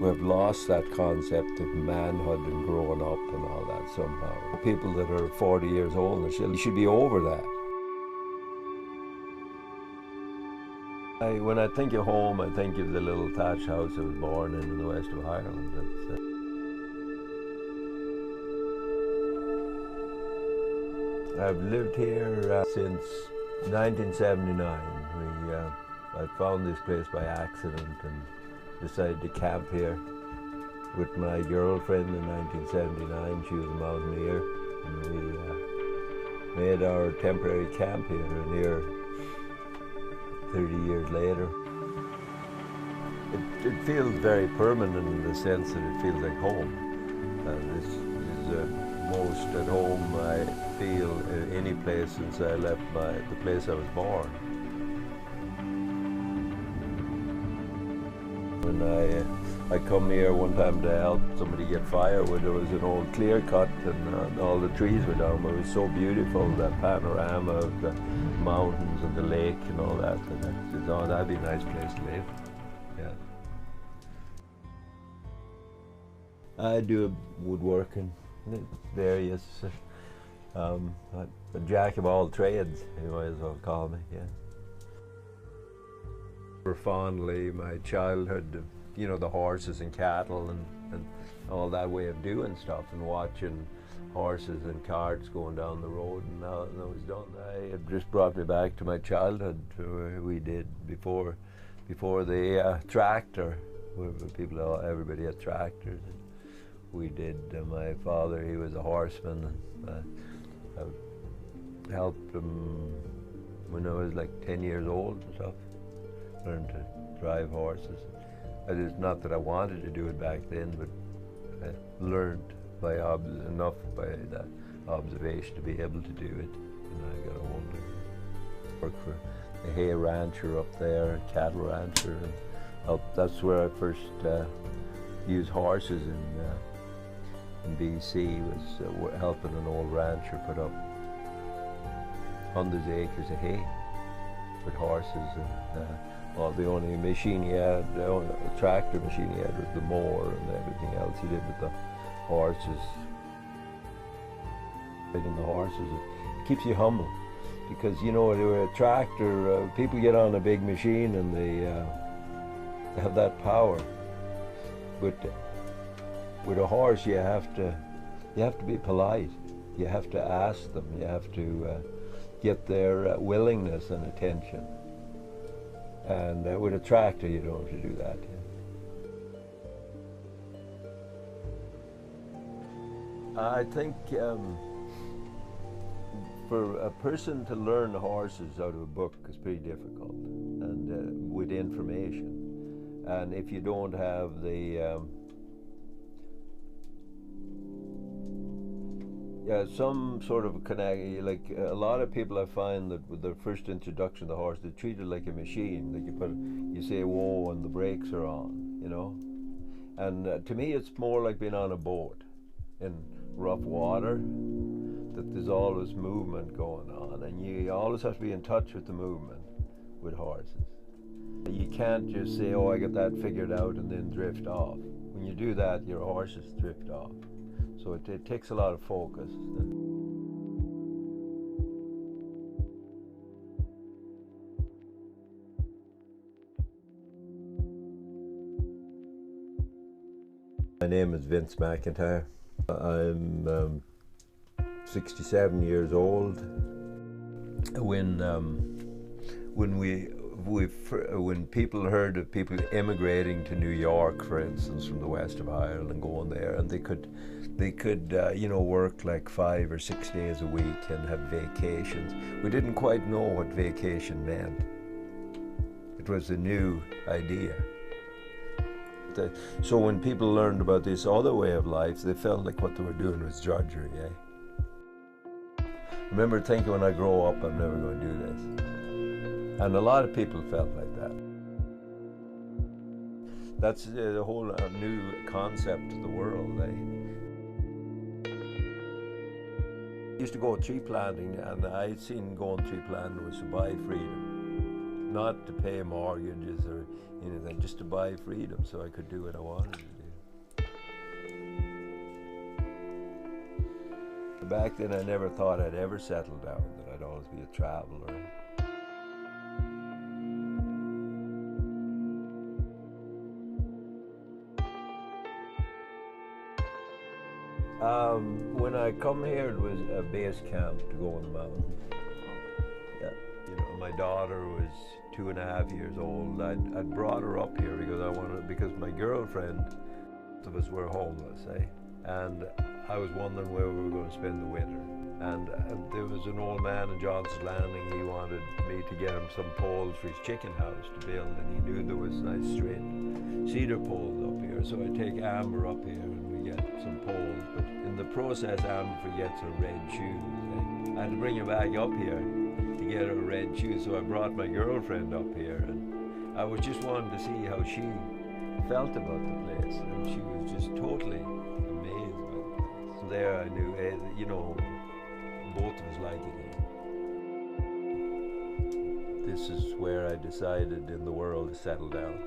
We've lost that concept of manhood and growing up and all that somehow. People that are 40 years old, you should be over that. When I think of home, I think of the little thatched house I was born in the west of Ireland. I've lived here since 1979. I found this place by accident and decided to camp here with my girlfriend in 1979. She was a mountaineer, and we made our temporary camp here, and here 30 years later. It feels very permanent in the sense that it feels like home. This is the most at home I feel in any place since I left the place I was born. When I come here one time to help somebody get firewood, there was an old clear cut and all the trees were down, but it was so beautiful, that panorama of the mountains and the lake and all that. And oh, that'd be a nice place to live. Yeah. I do woodworking, various, a jack of all trades, you might as well call me, yeah. Fondly, my childhood, you know, the horses and cattle and all that way of doing stuff, and watching horses and carts going down the road, and now that was done. It just brought me back to my childhood, where we did before the tractor, where everybody had tractors. We did. My father, he was a horseman, and I helped him when I was like 10 years old and stuff. Learned to drive horses. It's not that I wanted to do it back then, but I learned enough by that observation to be able to do it. And I got older. Worked for a hay rancher up there, a cattle rancher, and that's where I first used horses in BC. Was helping an old rancher put up hundreds of acres of hay with horses, and the only machine he had, the only tractor machine he had was the mower, and everything else he did with the horses. Riding the horses, it keeps you humble, because you know, with a tractor, people get on a big machine and they have that power. But with a horse, you have to be polite. You have to ask them. You have to get their willingness and attention. And with a tractor, you don't have to do that. I think for a person to learn the horses out of a book is pretty difficult, and with information. And if you don't have the some sort of connect, like a lot of people I find that with their first introduction to the horse, they treat it like a machine. Like you say whoa and the brakes are on, you know. And to me, it's more like being on a boat in rough water, that there's always movement going on, and you always have to be in touch with the movement with horses. You can't just say, oh, I got that figured out, and then drift off. When you do that, your horses drift off. So it takes a lot of focus. My name is Vince McIntyre. I'm 67 years old. When people heard of people immigrating to New York, for instance, from the west of Ireland, and going there, and they could work like 5 or 6 days a week and have vacations. We didn't quite know what vacation meant. It was a new idea. So when people learned about this other way of life, they felt like what they were doing was drudgery. I remember thinking, when I grow up, I'm never going to do this. And a lot of people felt like that. That's the whole new concept of the world. I used to go tree planting, and I'd seen going tree planting was to buy freedom. not to pay mortgages or anything, just to buy freedom so I could do what I wanted to do. Back then I never thought I'd ever settle down, that I'd always be a traveler. When I come here, it was a base camp to go on the mountain. Yeah, you know, my daughter was 2.5 years old. I'd brought her up here because my girlfriend, both of us were homeless, and I was wondering where we were going to spend the winter. And there was an old man in Johnson's Landing. He wanted me to get him some poles for his chicken house to build, and he knew there was nice straight cedar poles up here. So I take Amber up here and we get some poles. But in the process, Amber forgets her red shoes. I had to bring her back up here to get her red shoes. So I brought my girlfriend up here, and I was just wanting to see how she felt about the place, and she was just totally amazed by the place. So there I knew, you know, both of us like it here. This is where I decided in the world to settle down.